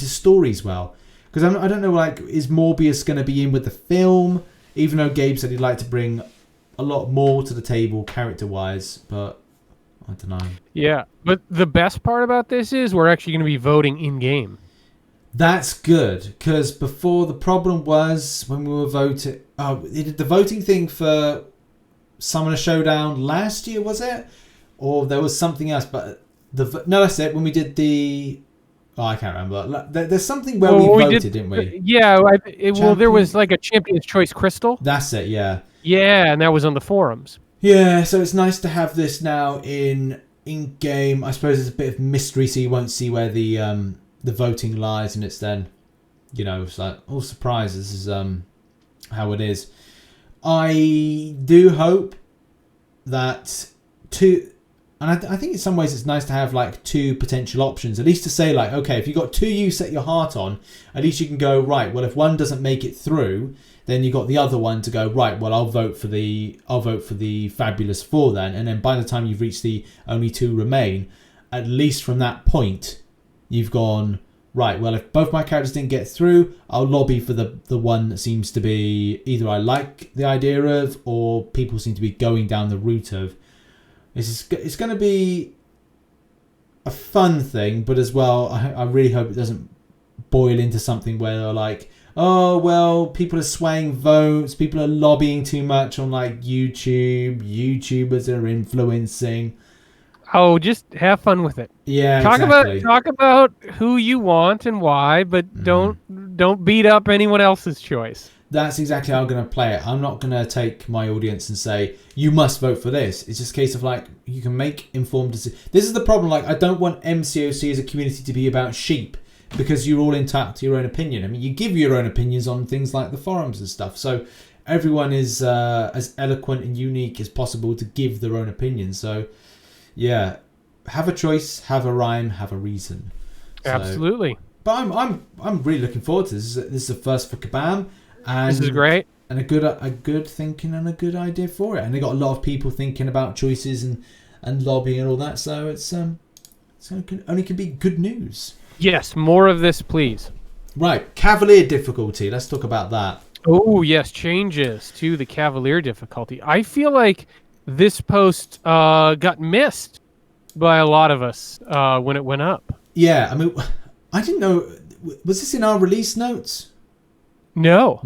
stories well. Because I don't know, like, is Morbius going to be in with the film? Even though Gabe said he'd like to bring a lot more to the table character wise, but I don't know. Yeah, but the best part about this is we're actually going to be voting in game. That's good, because before the problem was when we were voting. They did the voting thing for Summoner Showdown last year, was it? Or there was something else, but no, that's it. When we did the, I can't remember. There's something where we voted, didn't we? Yeah, there was like a Champion's Choice Crystal. That's it, yeah. Yeah, and that was on the forums. Yeah, so it's nice to have this now in game. I suppose it's a bit of mystery, so you won't see where the voting lies, and it's then, it's like all surprises is how it is. I do hope that I think in some ways it's nice to have like two potential options, at least to say like, okay, if you've got two you set your heart on, at least you can go, right, well, if one doesn't make it through, then you got the other one to go, right, well, I'll vote for the Fabulous Four then, and then by the time you've reached the only two remain, at least from that point, you've gone, right, well, if both my characters didn't get through, I'll lobby for the one that seems to be either I like the idea of, or people seem to be going down the route of. It's going to be a fun thing, but as well, I really hope it doesn't boil into something where they're like, oh, well, people are swaying votes, people are lobbying too much on like YouTubers are influencing. Oh, just have fun with it. Yeah, exactly. Talk about who you want and why, but don't beat up anyone else's choice. That's exactly how I'm going to play it. I'm not going to take my audience and say, you must vote for this. It's just a case of like, you can make informed decisions. This is the problem. Like, I don't want MCOC as a community to be about sheep, because you're all entitled to your own opinion. I mean, you give your own opinions on things like the forums and stuff. So everyone is as eloquent and unique as possible to give their own opinion. So yeah, have a choice, have a rhyme, have a reason. Absolutely. But I'm really looking forward to this. This is the first for Kabam. And, this is great, and a good thinking and a good idea for it. And they got a lot of people thinking about choices and lobbying and all that. So it's only can be good news. Yes, more of this, please. Right, Cavalier Difficulty. Let's talk about that. Oh yes, changes to the Cavalier Difficulty. I feel like this post got missed by a lot of us when it went up. Yeah, I mean, I didn't know. Was this in our release notes? No.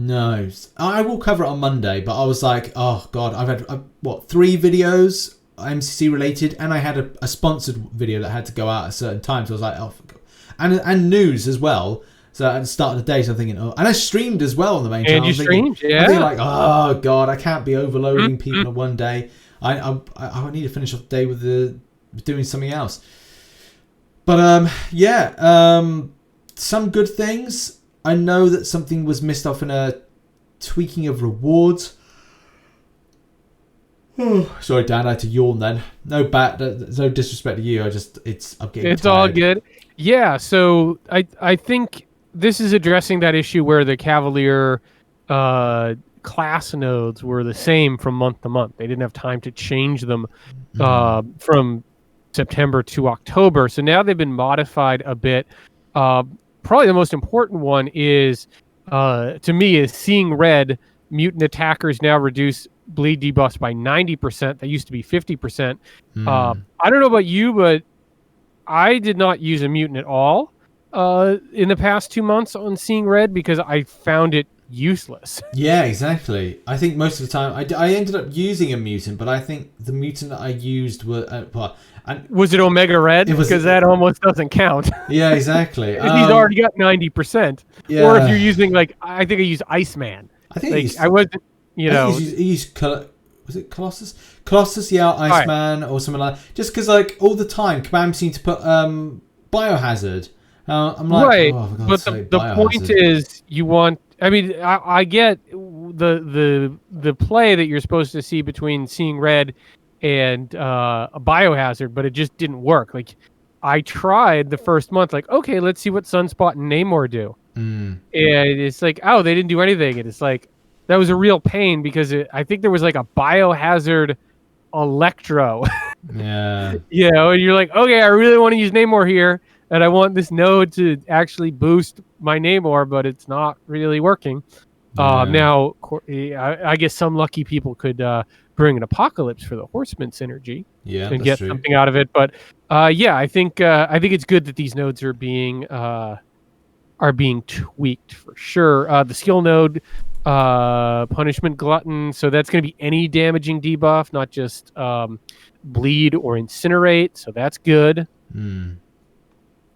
I will cover it on Monday, but I was like, oh god, I've had 3 videos MCC related, and I had a sponsored video that had to go out at a certain time, so I was like, oh, and news as well. So at the start of the day, so I'm thinking, oh, and I streamed as well on the main channel. And you streamed, yeah. I'm thinking like, oh god, I can't be overloading people in one day. I need to finish off the day with doing something else. But some good things. I know that something was missed off in a tweaking of rewards. Sorry, Dan, I had to yawn then. No disrespect to you. I'm getting tired. All good. Yeah, so I think this is addressing that issue where the Cavalier class nodes were the same from month to month. They didn't have time to change them from September to October. So now they've been modified a bit. Probably the most important one is, to me, is Seeing Red. Mutant attackers now reduce bleed debuffs by 90%. That used to be 50%. I don't know about you, but I did not use a mutant at all in the past 2 months on Seeing Red because I found it useless. Yeah, exactly. I think most of the time I ended up using a mutant, but I think the mutant that I used were was it Omega Red? Because that almost doesn't count. Yeah, exactly. He's already got 90%. Yeah. Or if you're using I think I used Iceman. I think I wasn't. He used was it Colossus? Colossus, yeah, Iceman, or something like that. Just because all the time, Kabam seemed to put Biohazard. I'm like, right, oh, for God's but sake, the point is, you want. I mean, I get the play that you're supposed to see between Seeing Red and a Biohazard, but it just didn't work. Like, I tried the first month, okay, let's see what Sunspot and Namor do, and it's like, oh, they didn't do anything, and it's like that was a real pain because I think there was a Biohazard Electro. Yeah. And you're like, okay, I really want to use Namor here, and I want this node to actually boost my Namor, but it's not really working. Yeah. Now, I guess some lucky people could bring an Apocalypse for the Horseman synergy and get something out of it. But I think it's good that these nodes are being tweaked for sure. The skill node, Punishment Glutton, so that's going to be any damaging debuff, not just bleed or incinerate. So that's good. I'm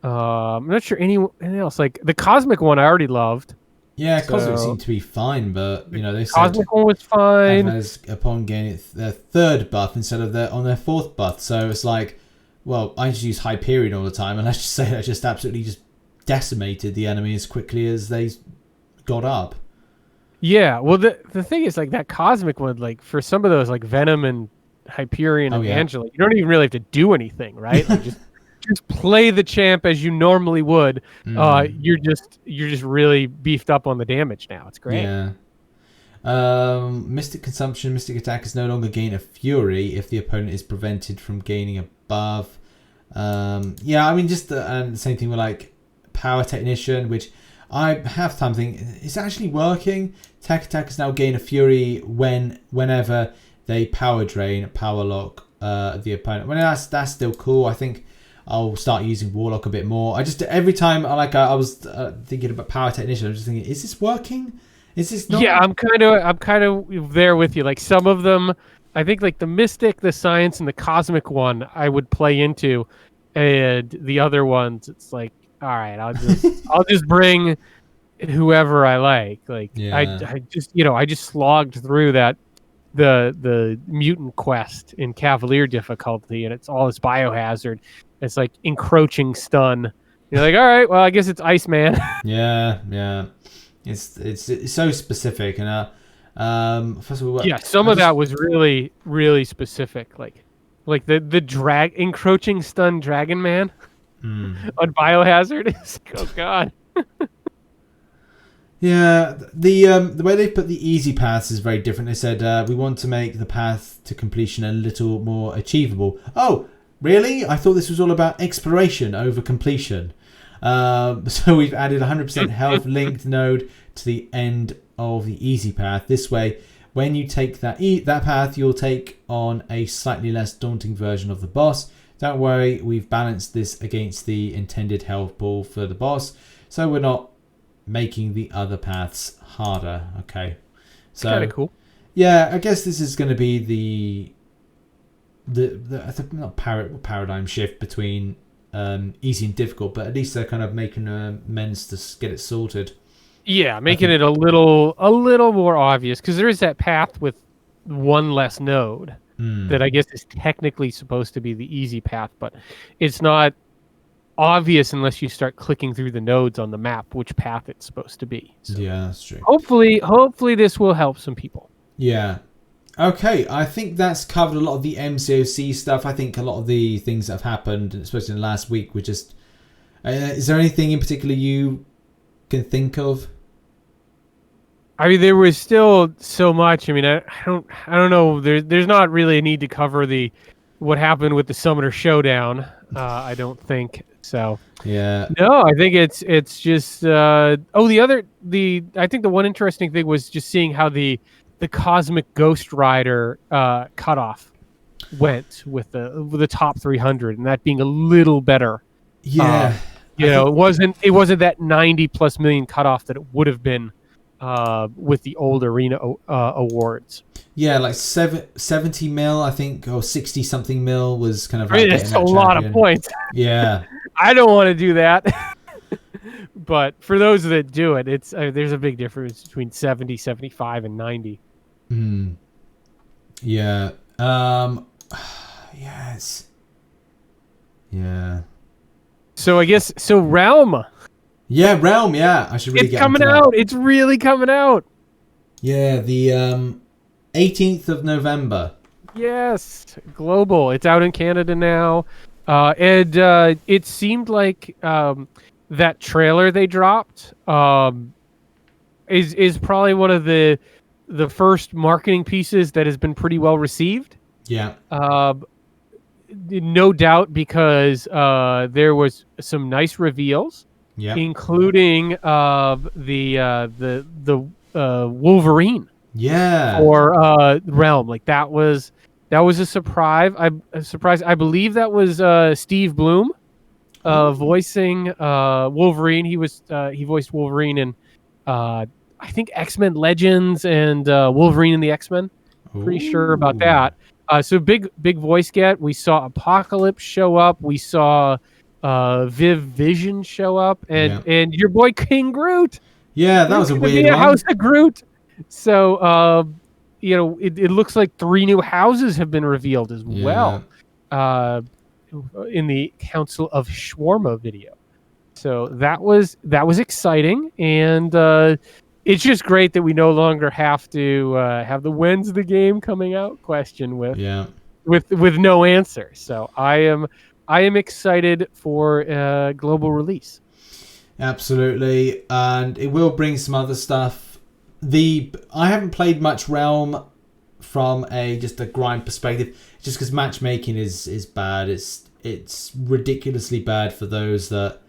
not sure anything else. The Cosmic one I already loved. Yeah, So, Cosmic seemed to be fine, but they said Cosmic one was fine. as upon gaining their third buff instead of their fourth buff. So it's like, well, I just use Hyperion all the time, and let's just say I just absolutely just decimated the enemy as quickly as they got up. Yeah, well, the thing is, like, that Cosmic one, like, for some of those, like Venom and Hyperion and Angela, you don't even really have to do anything, right? Like, just play the champ as you normally would. You're just really beefed up on the damage now. It's great. Yeah. Mystic Consumption, Mystic Attackers no longer gain a Fury if the opponent is prevented from gaining a buff. Yeah, I mean, just the same thing with like Power Technician, which I have time thinking, is actually working. Tech Attackers now gain a Fury whenever they power drain, power lock the opponent. Well, that's still cool. I think I'll start using Warlock a bit more. I just every time I was thinking about Power Technician, I was just thinking, is this working? Is this not? Yeah, I'm kind of there with you. Like some of them, I think like the Mystic, the Science, and the Cosmic one, I would play into, and the other ones, it's like, all right, I'll just bring whoever I like. Like Yeah. I just slogged through that the mutant quest in Cavalier difficulty, and it's all this biohazard. It's like encroaching stun. You're like, all right, well, I guess it's Iceman. Yeah. It's so specific, and first of all, some of that was really, really specific, like the encroaching stun Dragon Man on biohazard. It's like, oh god. Yeah, the way they put the easy paths is very different. They said we want to make the path to completion a little more achievable. Oh, really? I thought this was all about exploration over completion. So we've added 100% health linked node to the end of the easy path. This way, when you take that path, you'll take on a slightly less daunting version of the boss. Don't worry, we've balanced this against the intended health pool for the boss, so we're not making the other paths harder. Okay, so kind of cool. Yeah, I guess this is going to be the paradigm shift between easy and difficult, but at least they're kind of making amends to get it sorted. Yeah, making it a little more obvious, because there is that path with one less node that I guess is technically supposed to be the easy path, but it's not obvious unless you start clicking through the nodes on the map which path it's supposed to be. So yeah, that's true. Hopefully this will help some people. Yeah. Okay, I think that's covered a lot of the MCOC stuff. I think a lot of the things that have happened, especially in the last week, were just... is there anything in particular you can think of? I mean, there was still so much. I mean, I don't know. There's not really a need to cover what happened with the Summoner Showdown. I don't think so. Yeah. No, I think it's just. I think the one interesting thing was just seeing how the Cosmic Ghost Rider cutoff went with the top 300, and that being a little better. Yeah. It wasn't that 90+ million cutoff that it would have been with the old arena awards. Yeah, like 70 mil, I think, or 60 something mil was kind of like it's a lot of points. Yeah. I don't want to do that. But for those that do it, it's there's a big difference between 70, 75, and 90. Yeah. Yes. Yeah. So I guess Realm. Yeah, Realm. Yeah, I should really get coming into out. that. It's really coming out. Yeah, the 18th of November. Yes, global. It's out in Canada now, and it seemed like that trailer they dropped is probably one of the first marketing pieces that has been pretty well received. Yeah. No doubt, because there was some nice reveals. Yeah. Including the Wolverine. Yeah. Or Realm. Like that was a surprise. I believe that was Steve Bloom voicing Wolverine. He voiced Wolverine in I think X-Men Legends and Wolverine and the X-Men. Pretty sure about that. So big voice get. We saw Apocalypse show up. We saw Vision show up, and your boy King Groot. Yeah, that was a weird one. House of Groot. So, it looks like 3 new houses have been revealed as well in the Council of Shawarma video. So that was exciting, and it's just great that we no longer have to have the when's the game coming out question with no answer. So I am excited for global release. Absolutely, and it will bring some other stuff. I haven't played much Realm from just a grind perspective, just because matchmaking is bad. It's ridiculously bad for those that.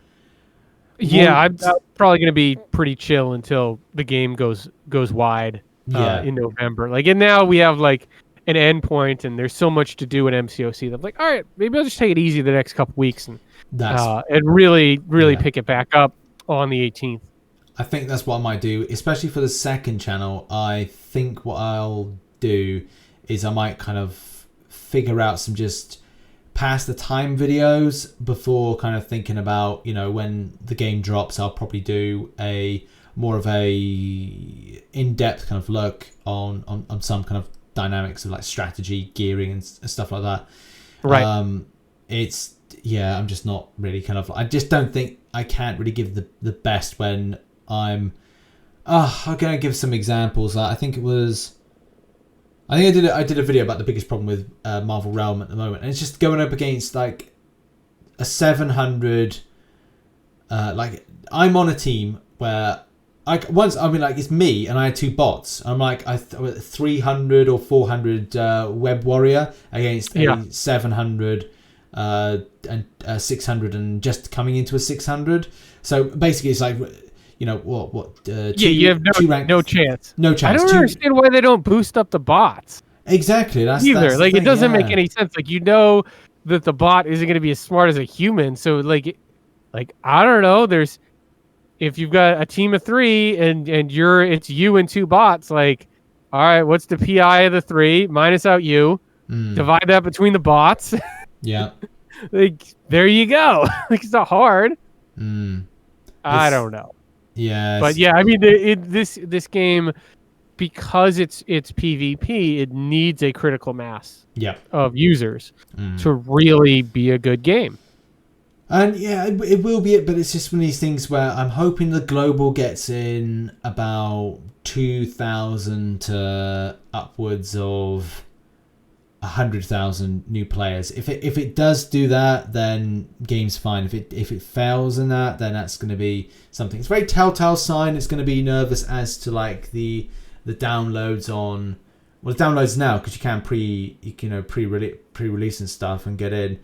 Yeah, I'm probably going to be pretty chill until the game goes wide in November. And now we have an endpoint, and there's so much to do in MCOC that I'm like, all right, maybe I'll just take it easy the next couple weeks and really pick it back up on the 18th. I think that's what I might do, especially for the second channel. I think what I'll do is I might kind of figure out some just past the time videos before kind of thinking about, when the game drops. I'll probably do more of a in-depth kind of look on some kind of dynamics of strategy, gearing and stuff like that. Right. I'm just not really I just don't think I can't really give the best when I'm going to give some examples. I think I did a video about the biggest problem with Marvel Realm at the moment, and it's just going up against a 700. I'm on a team where it's me and I had 2 bots. I'm 300 or 400 web warrior against a 700 and 600 and just coming into a 600. So basically, it's you have no chance. No chance. I don't understand why they don't boost up the bots. Exactly. That's it doesn't make any sense. That the bot isn't going to be as smart as a human. So I don't know. If you've got a team of 3 and it's you and 2 bots, all right, what's the PI of the 3 minus out you? Divide that between the bots. Yeah. There you go. It's not hard. I don't know. Yeah. But yeah, this game, because it's PvP, it needs a critical mass of users to really be a good game. And yeah, it will be it, but it's just one of these things where I'm hoping the global gets in about 2,000 to upwards of 100,000 new players. If it does do that, then game's fine. If it fails in that, then that's going to be something. It's a very telltale sign. It's going to be nervous as to the downloads on. Well, the downloads now, because you can pre-release and stuff and get in.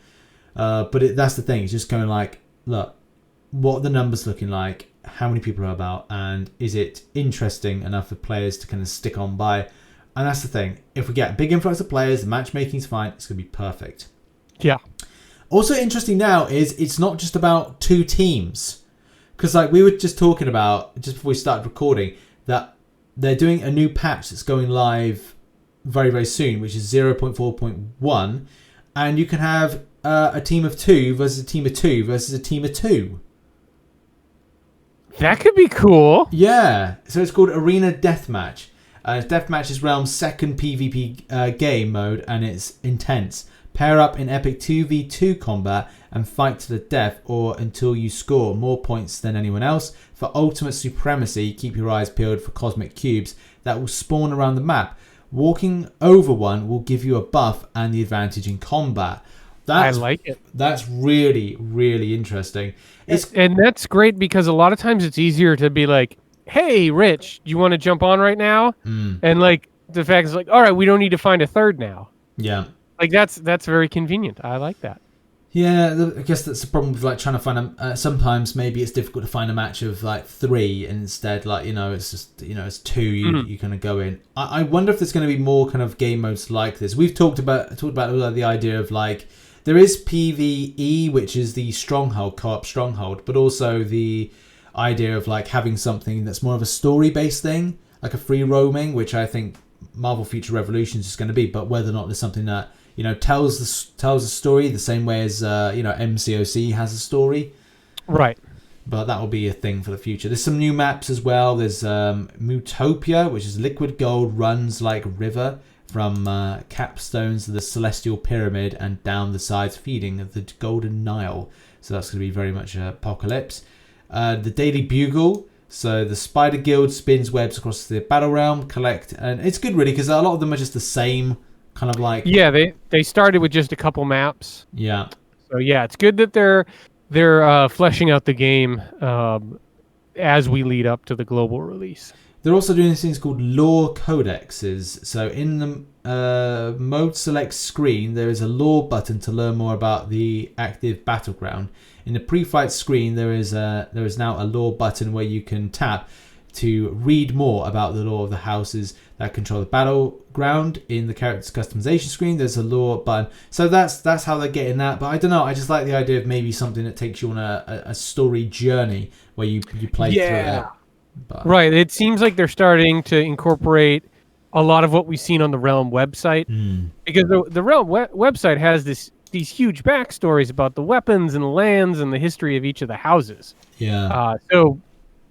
But that's the thing. It's just going look, what are the numbers looking like? How many people are about? And is it interesting enough for players to kind of stick on by? And that's the thing. If we get a big influx of players, the matchmaking's fine. It's going to be perfect. Yeah. Also interesting now is it's not just about 2 teams. Because we were just talking about, just before we started recording, that they're doing a new patch that's going live very, very soon, which is 0.4.1. And you can have a team of 2 versus a team of 2 versus a team of 2. That could be cool. Yeah. So it's called Arena Deathmatch. Deathmatch is Realm's second PvP game mode, and it's intense. Pair up in epic 2v2 combat and fight to the death or until you score more points than anyone else. For ultimate supremacy, keep your eyes peeled for cosmic cubes that will spawn around the map. Walking over one will give you a buff and the advantage in combat. I like it. That's really, really interesting. And that's great because a lot of times it's easier to be like, hey, Rich, do you want to jump on right now? And the fact is all right, we don't need to find a third now. Yeah. That's very convenient. I like that. Yeah, I guess that's the problem with trying to find sometimes maybe it's difficult to find a match of 3 and instead it's just it's 2 you kind of go in. I wonder if there's going to be more kind of game modes like this. We've talked about the idea of there is PvE, which is the stronghold, co-op stronghold, but also the idea of having something that's more of a story-based thing, like a free roaming, which I think Marvel Future Revolutions is going to be, but whether or not there's something that tells a story the same way as MCOC has a story. Right. but that will be a thing for the future. There's some new maps as well. There's Mutopia, which is liquid gold runs like river from capstones of the Celestial Pyramid and down the sides, feeding the Golden Nile. So that's going to be very much apocalypse. The Daily Bugle. So the Spider Guild spins webs across the battle realm, collect, and it's good really because a lot of them are just the same kind of like. Yeah, they started with just a couple maps. Yeah. So yeah, it's good that they're fleshing out the game as we lead up to the global release. They're also doing things called lore codexes. So in the mode select screen, there is a lore button to learn more about the active battleground. In the pre-flight screen, there is now a lore button where you can tap to read more about the lore of the houses that control the battleground. In the character's customization screen, there's a lore button. So that's how they're getting that. But I don't know. I just like the idea of maybe something that takes you on a story journey where you play through it. But. Right. It seems like they're starting to incorporate a lot of what we've seen on the Realm website, because the Realm website has these huge backstories about the weapons and the lands and the history of each of the houses. Yeah. So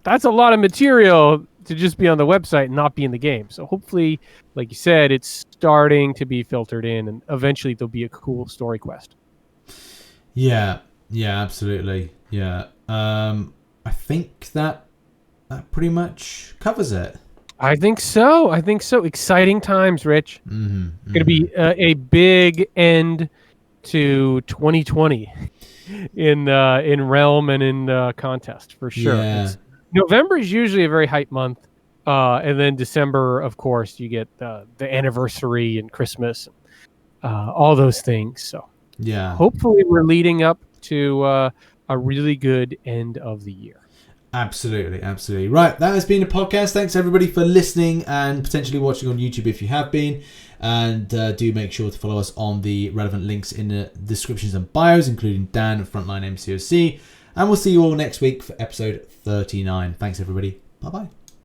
that's a lot of material to just be on the website and not be in the game. So hopefully, like you said, it's starting to be filtered in, and eventually there'll be a cool story quest. Yeah. Yeah. Absolutely. Yeah. I think that pretty much covers it. I think so. Exciting times, Rich. Mm-hmm. It's going to be a big end to 2020 in Realm and in Contest for sure. Yeah. November is usually a very hype month, and then December, of course, you get the anniversary and Christmas, all those things. So yeah, hopefully we're leading up to a really good end of the year. Absolutely. Right, that has been a podcast. Thanks everybody for listening and potentially watching on YouTube if you have been. And do make sure to follow us on the relevant links in the descriptions and bios, including Dan at Frontline MCOC. And we'll see you all next week for episode 39. Thanks everybody. Bye-bye.